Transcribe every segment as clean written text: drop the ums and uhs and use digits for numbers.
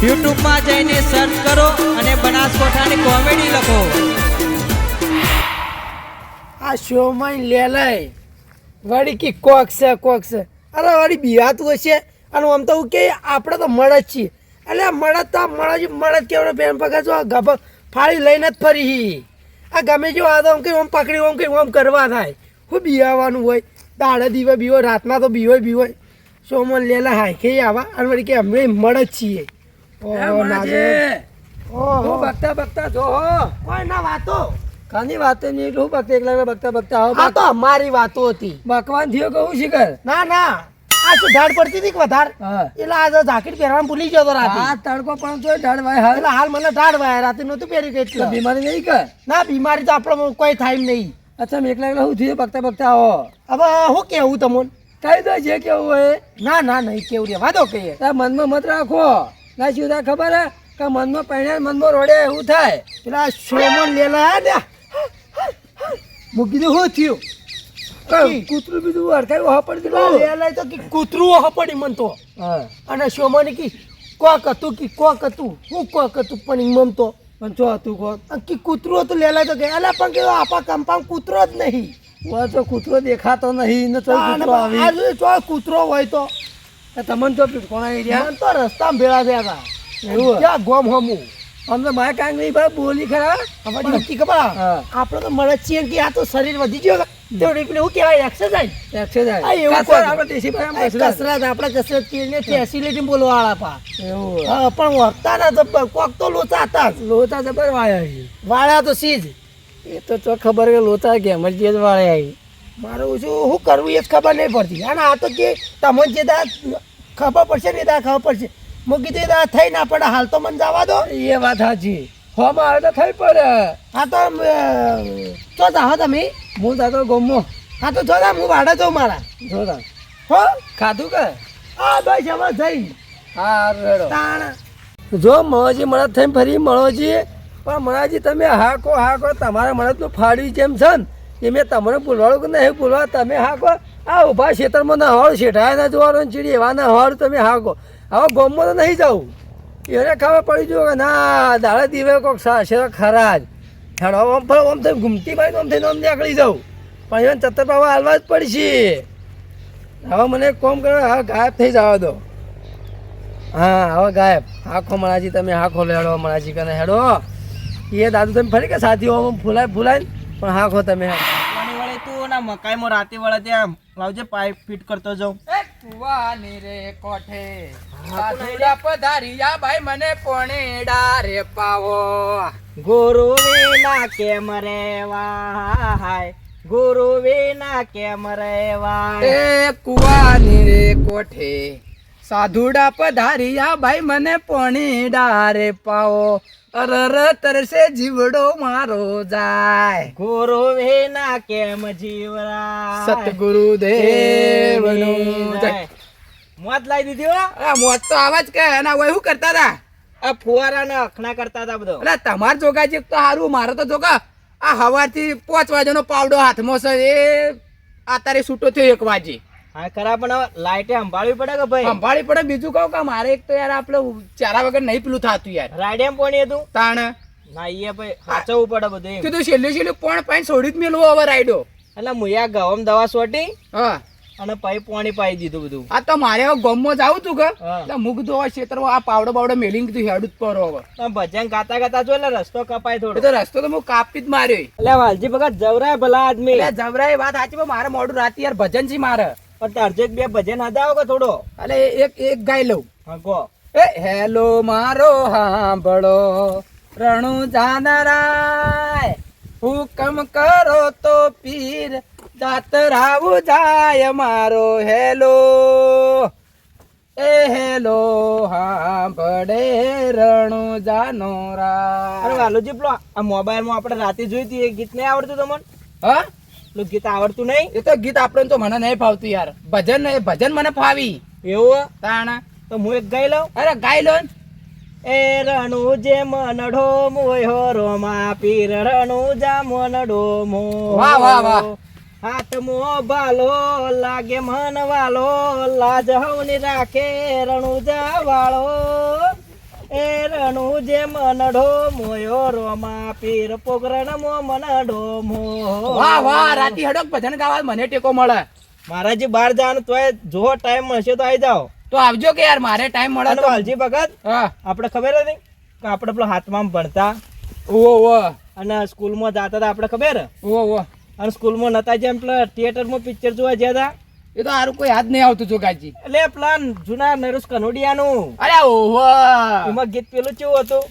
યુટ્યુબમાં જઈને સર્ચ કરો અને બનાસકોઠાની કોમેડી લખો. આ શોમાં લેલાય વળી કે કોક છે અરે વળી બિહાતું હશે અને આમ તો હું કે આપણે તો મળે જ છીએ એટલે મળે કેવડો બેન પગા જો ગભ ફાળી લઈને જ ફરી આ ગમે જો આ તો આમ કે આમ પકડી આમ કે આમ કરવા થાય હું બિહાવાનું હોય દાડે દીવે બીવો રાતના તો બીવો શોમાં લેલા હાય કે આવા અને વળી કે અમે મળે જ છીએ. બગતા જો કોઈ ના વાતો કાની વાતો નહીં હું બગતા એકલા બગતા આ તો અમારી વાતો હતી. બકવાન થયો કહું શિખર ના આ શું ઝાડ પડતી હતી કે વધારે હા એટલે આ જાકેટ પહેરવાનું ભૂલી ગયો તો રાતે આ તડકો પણ તો ઢાળ ભાઈ હાલ એટલે હાલ મને ઢાળ વાય રાતે નહોતું પહેરી ગઈ તો બીમારી નહીં કે ના બીમારી તો આપણે કોઈ થાય નહીં. અચ્છા મેં એકલા હું થયું બગતા આવો હવે હું કેવું તમને કઈ દો જે કેવું હોય ના નહીં કેવું રે વાદો કહીએ તાર મનમાં મત રાખો ના શું થાય ખબર હે કે મનમાં પહેણ્યા મનમાં રોડે એવું થાય પેલા શોમન લેલા ને મૂકી દઉં શું થયું કૂતરું બીજું અડકાયું હા પડી દીધું લેલા તો કે કૂતરું હપડી મન તો હા અને શોમન કી કોક હતું હું કોક હતું પણ મમ તો પણ જો હતું કોક કે કૂતરું હતું લેલા તો કે અલા પણ કે આપા કંપાઉન્ડ કૂતરો જ નહીં હું તો કૂતરો દેખાતો નહીં ને તો કૂતરો આવી આ કૂતરો હોય તો તમને તો કોના એરિયા મન તો રસ્તામાં ભેળા થયા હતા એવું ક્યાં ગોમ હમું અમને મારે કાંઈ નહીં ભાઈ બોલી ખરા આપણે નક્કી ખબર હા. આપણે તો મળે જ છીએ કે આ તો શરીર વધી ગયો તેવડી પેલું શું કહેવાય એક્સરસાઇઝ એક્સરસાઇઝ આ એવું કસરત કોઈ. આપણે દેશી ભાષામાં કસરત. કસરત આપણે કસરત કરીને ફેસિલિટી બોલવાળા પા એવું હા પણ વર્તા ના તો કોક તો લોચા હતા જ. લોચા જબર વાળ્યા છે વાળા તો સીજ એ તો ચો ખબર કે લોચા કે એમરજી જ વાળ્યા આવી મારું શું કરવું એ જ ખબર નહીં પડતી અને આ તો કે તમને જે દા ખબર પડશે ને એ દા ખબર પડશે મૂકી તો એ દા થઈ ના પડે હાલ તો મને જવા દો. એ વાત સાચી હોમાં આવે તો થઈ પડે હા તો ચો જાઓ તમે હું તાતો ગમો હા તો જો હું વાડા જાઉં મારા જોતા હો ખાધું કે હા બસ હવે જઈ હા રેડો તાણ જો મળોજી મળદ થઈને ફરી મળોજી પણ મળાજી તમે હાકો તમારા મળદનું ફાડ્યું જેમ છે ને એ મેં તમને બોલવાડું કે નહીં બોલવા તમે હાકો આ ઊભા ખેતરમાં ના હોળ શેઠાય ના જોવાનું ચીડી એવા ના હોળ તમે હાકો હવે ગમમાં તો નહીં જવું એને ખબર પડી જો કે ના દાડે દીવે કોઈક સાસે ખરા જ હેડો આમ થઈ ઘૂમતી ભાઈ આમ થઈને આમ નીકળી જાઉં પણ એને ચત્તરપાવા હાલવા જ પડશે હવે મને એક કામ કરો હવે ગાયબ થઈ જવા દો હા હવે ગાયબ હાખો મણાજી તમે હાખો લેડો મણાજી કને હેડો એ દાદુ તમે ફરી કે સાથીઓ ફૂલાય પણ હાખો તમે વળી તું ના મકાઈમાં રાતે વળે ત્યાં લાવજે પાઇપ ફિટ કરતો જાઉં. કુવાની રે કોઠે સાધુડા પધારિયા ભાઈ મને પોણેડા રે પાવો ગુરુ વિના કેમ રેવાય ગુરુ વિના કેમ રેવાય. એ કુવાની રે કોઠે સાધુડા પધારિયા ભાઈ મને પોણેડા રે પાવો અરર તરસે જીવડો મારો જાય ગુરુ વિના કેમ જીવરાય. સતગુરુ દેવનું જય. મોત લાવી દીધી હો. આ મોત તો આવાજ કે એના હોય શું કરતા હતા આ ફુવારા ને અખણા કરતા હતા બધો. એટલે તમાર જોગા છે તો સારું મારે તો જોગા આ હવારથી 5 વાગ્યાનો પાવડો હાથમાં છે એ અત્યારે છૂટો થયો 1 વાગે હા ખરા પણ હવે લાઈટે સંભાળવી પડે કે ભાઈ. સંભાળી પડે બીજું કહું કે મારે એક તો યાર આપણે ચારા વગર નહીં પેલું થતું યાર રાડેમ પોણી હતું તાણ ના એ ભાઈ સાચવવું પડે બધું એમ. કીધું છેલ્લે પણ પાણી છોડી જ મેળવો હવે રાયડો એટલે મુયા ગવમ દવા સોટી હા અને પછી પાણી પાઈ દીધું બધું. આ તો મારે હવે ગમમાં જાવું તું કે હા. એટલે મૂક દો હવે ક્ષેત્રમાં આ પાવડો બાવડો મેલીને કીધું હેડું જ પડો હવે તમે ભજન ગાતા ગાતા જો એટલે રસ્તો કપાય એ થોડો. તો રસ્તો તો હું કાપી જ માર્યો એટલે વાલજી ભગત જવરાય ભલા આદમી. એટલે જબરાઈ વાત સાચી પણ મારે મોડું રાતે યાર ભજન છે મારે પણ તારજે બે ભજન હદાવો કે થોડો. એટલે એક ગાઈ લઉં હા કહો. એ હેલો મારો હાંભળો રણુ જાનરાય હુકમ કરો તો પીર જાતરાવું જાય મારો હેલો એ હેલો હાંભળે રણુ જાનોરા અરે વાલુજી પેલો આ મોબાઈલ માં આપણે રાતે જોઈ હતી એ ગીત નહીં આવડતું તમને? હા પેલું ગીત આવડતું નહીં? એ તો ગીત આપણે તો મને નહીં ફાવતું યાર ભજન મને ફાવી એવું તાણ તો હું એક ગાઈ લઉં. અરે ગાઈ લો ને. એ રણુ જે મનડો મોયો રોમા પીર રણુ જા મનડો મો. વાહ, વાહ, વાહ. હાથમો ભાલો લાગે મન વાલો લાજ હવની રાખે રણુજા વાળો પીરણું જે મનડો મોયો રોમા પીર પોગરણ મો મનડો મો. વાહ વાહ રાતી હડક ભજન ગાવા મને ટેકો મળે. મારા જે બહાર જવાનું તોય જો ટાઈમ મળશે તો આવી જાઓ. તો આવજો કે યાર મારે ટાઈમ મળે અને તો. વાલજી ભગત હા આપણે ખબર હતી કે આપણે પેલો હાથમાં ભણતા ઓ અને સ્કૂલમાં જતા હતા આપણે ખબર ઓ અને સ્કૂલમાં નતા જેમ પેલા થિયેટરમાં પિક્ચર જોવા ગયા હતા એ તો સારું કોઈ યાદ નહીં આવતું જોગાજી. એટલે પેલા જૂના નરેશ કનોડિયાનું અરે ઓહો એમાં ગીત પેલું કેવું હતું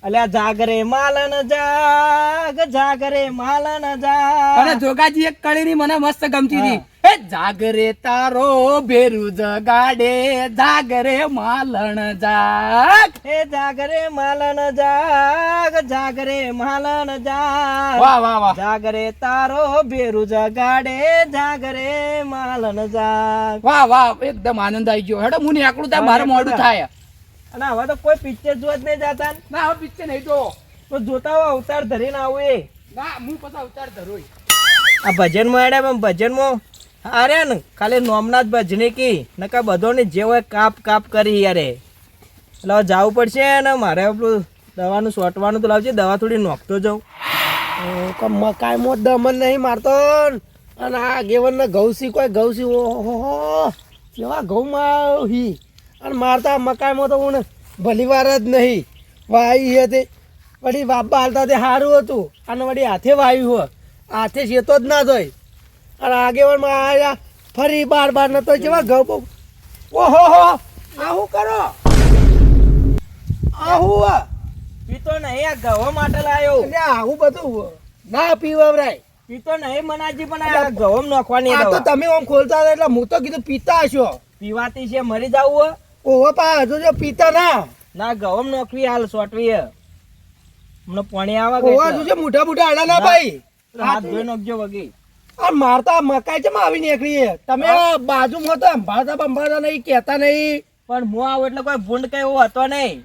અલ્યા જાગરે માલન જાગ જાગરે માલન જાગ. અને જોગાજી એક કળીની મને મસ્ત ગમતી હતી. એ જાગરે તારો ભેરું જગાડે જાગરે માલણ જાગ. હે જાગરે માલન જાગ જાગરે માલન જાગ. વાહ વાહ વાહ. જાગરે તારો ભેરું જગાડે જાગરે માલન જાગ. વાહ વાહ એકદમ આનંદ આવી ગયો. હેડો હું નીકળું ત્યાં મારે મોડું થાય. અને હવે તો કોઈ પિક્ચર જોવા જ નહીં જાતા ને. ના હવે પિક્ચર નહીં તો. તો જોતા હોય અવતાર ધરીને આવું એ ના હું પછી અવતાર ધરોય. આ ભજનમાં એડા ભજનમાં અરે ને ખાલી નોમના જ ભજની કી નકા બધોની જે હોય કાપ કાપ કરી યારે. એટલે હવે જવું પડશે ને મારે પેલું દવાનું સોટવાનું તો લાવજે દવા થોડી નોખતો જાઉં. મકાઈમાં દમન નહીં મારતો અને આ ગેવન ઘઉસી કોઈ ઘઉસી ઓહો કેવા ઘઉંમાં હી અને મારતા મકાઈમાં તો હું ભલી વાર જ નહીં વાઈ હતી વળી બાપા હાલતા તે સારું હતું અને વળી હાથે વાયું હોય હાથે શેતો જ ના જોઈ અને આગેવાનમાં આયા ફરી બાર બાર નતો જેવા ઘઉં ઓહો હો આવું કરો આવું પીતો નહીં આ ગવો માટે લાયો. એટલે આવું બધું ના પીવરાય. પીતો નહીં મનાજી પણ આ ગવમ નોખવાની આ તો દવા. તમે આમ ખોલતા હતા એટલે હું તો કીધું પીતા હશો. પીવાતી છે મરી જવું હોય ઓહો પા હજુ જો પીતા ના ના ગવમ નોખવી હાલ સોટવી હે. હમણાં પાણી આવે કે ઓહો હજુ જો મોટા મોટા આડા ના ભાઈ હાથ ધોઈ નાખજો વગી. આ મારતા મકાઈ ચમ આવી નીકળી છે? તમે આ બાજુમાં તો અંભાળતા નહીં કહેતા નહીં. પણ હું આવું એટલે કોઈ ભૂંડ કઈ એવો હતો નહીં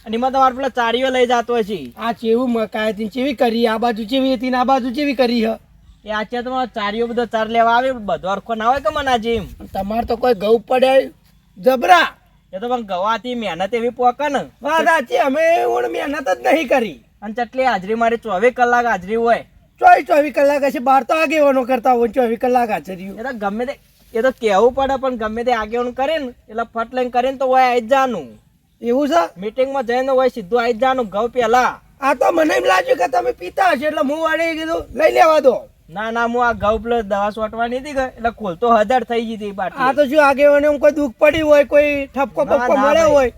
અને એમાં તમારે પેલા ચારીઓ લઈ જતો છે. આ ચેવું મકાઈ હતી ચેવી કરી આ બાજુ ચેવી હતી ને આ બાજુ ચેવી કરી છે? એ આચે તો ચારીઓ બધો ચાર લેવા આવે બધો અરખો ના હોય કે મનાજી એમ. તમારે તો કોઈ ઘઉં પડ્યા જબરા એ તો પણ ગવાથી મહેનત એવી પોકે ને વાત સાચી અમે હું મહેનત જ નહીં કરી અને ચટલી હાજરી મારી 24 કલાક હાજરી હોય. 24 કલાક હશે બાર તો આગેવાનો કરતા હોય 24 કલાક હાજરી. એ તો ગમે તે એ તો કેવું પડે પણ ગમે તે આગેવાનું કરે ને એટલે ફટ લઈને કરીને તો હોય આવી જ જાનું. એવું છે? મીટિંગમાં જઈને હોય સીધું આવી જ જાનું ઘઉં પેલા. આ તો મને એમ લાગ્યું કે તમે પીતા હશો એટલે હું વાળી કીધું લઈ લેવા દો. ના ના હું આ ઘઉં પેલો દવા સોટવાની હતી કે એટલે ખોલતો 1000 થઈ ગઈ હતી બાટલી. આ તો શું આગેવાને એમ કોઈ દુઃખ પડી હોય કોઈ ઠપકો ના, પપ્પો ના મળ્યો ભાઈ. હોય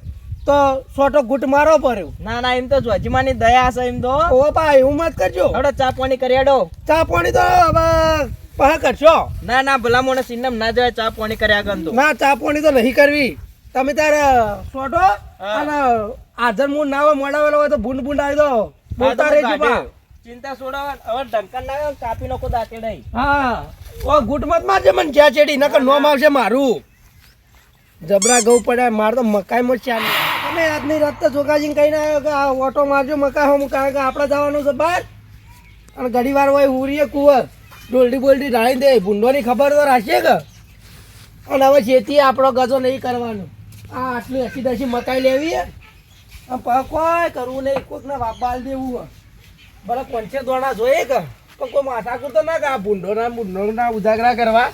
તો સોટો ઘૂંટ મારો પડ્યો. ના ના એમ તો જોજીમાની દયા છે એમ તો. ઓ ભાઈ એવું મત કરજો. હવે ચા પાણી કરી આડો. ચા પાણી તો હવે પહ કરશો. ના ના ભલા મોને સિન્નમ ના જાય ચા પાણી કર્યા આગળ તો. ના ચા પાણી તો નહીં કરવી. તમે તારે સોટો હા. અને હાજર મૂળ ના હોય મોડાવેલો હોય તો ભૂંડ ભૂંડ આવી દો આ તો બોલતા મેં રહેજો કાઢ્યો. બા. ચિંતા છોડાવ હવે ઢંકણ ના કાપી નાખો દાંતે નહીં. હા ઓ ઘૂંટ મત મારજે મને જ્યાં ચેડી નકર નોમ આવશે મારું. જબરા ઘઉં પડ્યા માર તો મકાઈમાં જ ચાલે. તમે આજની રાત તો જોગાજીને કહીને આવ્યો કે આ ઓટો મારજો મકાઈ હું કારણ કે આપણે જવાનું છે બહાર અને ઘડી વાર હોય ઉરીએ કુંવર ડોલડી બોલડી ઢાળી દે ભૂંડોની ખબર તો રાખીએ કે અને હવે ખેતી આપણો ગજો નહીં કરવાનો. આ આટલી હસી દસી મકાઈ લેવી આમ કોઈ કરવું નહીં કોઈકને વાપાલ દેવું ભલે 5 દોણા જોઈએ કે પણ કોઈ માથાકૂર તો ના કે આ ભૂંડોના ઉજાગરા કરવા.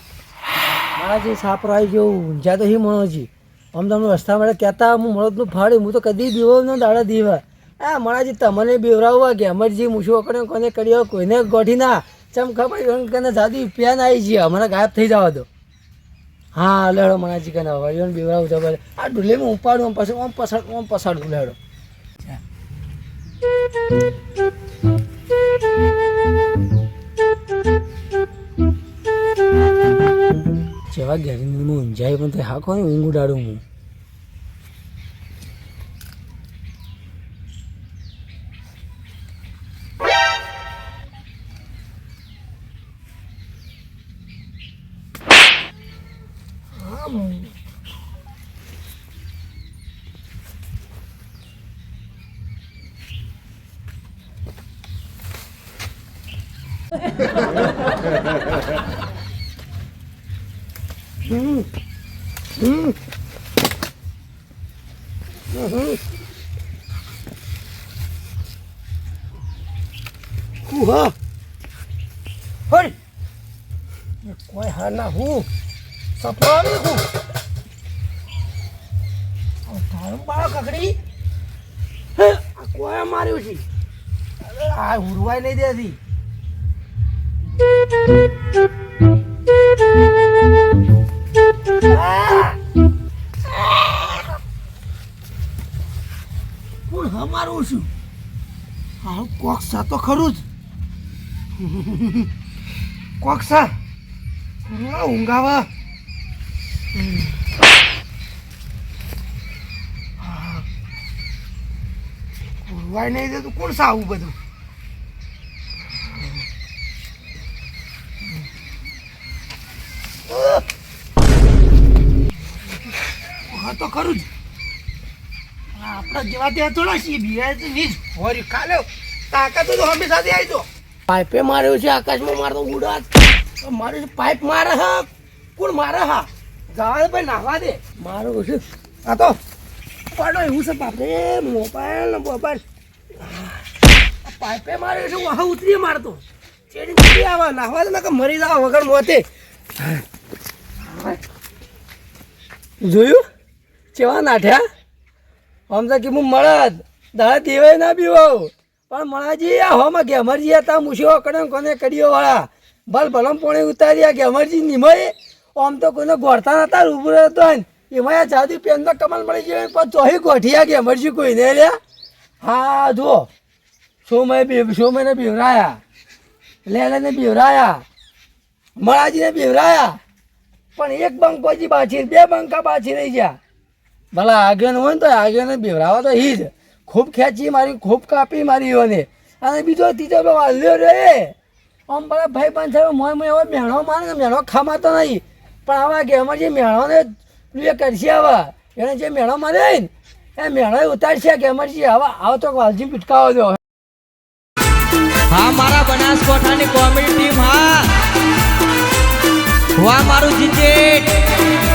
મારા જે સાપરો આવી ગયો ઊંઝા તો હી મણોજી આમ તમને રસ્તા માટે કહેતા હું મળદનું ફાડ્યું હું તો કદી દીવો ન દાડા દીવા. હા મણાજી તમને બેવરાવવા કે અમરજી મૂછો કરે કોને કર્યો કોઈને ગોઠી ના ચમ ખબર કને જાદી પેન આવી છે અમારા ગાયબ થઈ જવા દો. હા લેડો મણાજી કને હવે બેવરાવું જબર આ ડુલીમાં ઉપાડું આમ પછી ઓમ પસાડું લેડો. જેવા ઘેરી ઊંઝાઈ પણ તે હાકો ને ઊંઘ ઉડાડું હું. શું હ હળ કોઈ હા ના હું સપના આવી હું તારું બાળક કકડી આ કોઈ માર્યું છે અરે આ ઉરવાય નહીં દેતી કોણ હમારું છું હા કોક્ષા તો ખરું જ કોક્ષા ઊંઘાવા ઉરવાય નહીં દેતું કોણ સાવું બધું હા તો ખરું જ આપણા જેવા ત્યાં થોડા છીએ બિહાર નીજ હોરી કાલે તાકાત તો હંમેશા આવી દો પાઇપે માર્યો છે આકાશમાં મારતો ઉડા મારું પાઇપ મારે હા કોણ મારે હા જવા ભાઈ નાખવા દે મારું છે આ તો પાડો એવું છે બાપરે મોબાઈલ ને મોબાઈલ પાઇપે માર્યો છે વાહ ઉતરી મારતો ચેડી ચેડી આવા નાખવા દે કે મરી જાવ વગર મોતે જોયું ચેવા નાઠ્યા આમ તો કે હું મળદ દાડા દેવાય ના બીવાવ પણ મણાજી આ હોમાં ગેમરજી હતા મૂછ્યો કડે કોને કડીઓ વાળા ભલ ભલમ પોણે ઉતાર્યા ગેમરજી નિમય આમ તો કોઈને ગોળતા નતા ઉભું રહેતો ને એમાં જાદુ પેન તો કમલ મળી જાય પણ ચોહી ગોઠિયા ગેમરજી કોઈને લ્યા હા જુઓ સોમયને બીવરાયા લેલાને બીવરાયા મણાજીને બીવરાયા પણ એક બંકોજી બાછી બે બંકા બાછી રહી ગયા ભલા આગળ હોય ને તો આગળને બેવરાવા તો ઈ જ ખૂબ ખેંચી મારી ખૂબ કાપી મારી એને અને બીજો ત્રીજો વાલ્યો રે આમ બધા ભાઈ પાંચ મોય મોય એવો મેણો મારે ને મેણો ખામાતો નહીં પણ આવા ગેમર જે મેણોને એ કરશે આવા એને જે મેણો મારે ને એ મેણો ઉતારશે ગેમરજી આવા આવો તો વાલજી પીટકાવો દો હા મારા બનાસકાંઠાની કોમેડી ટીમ હા વાહ મારું જીજે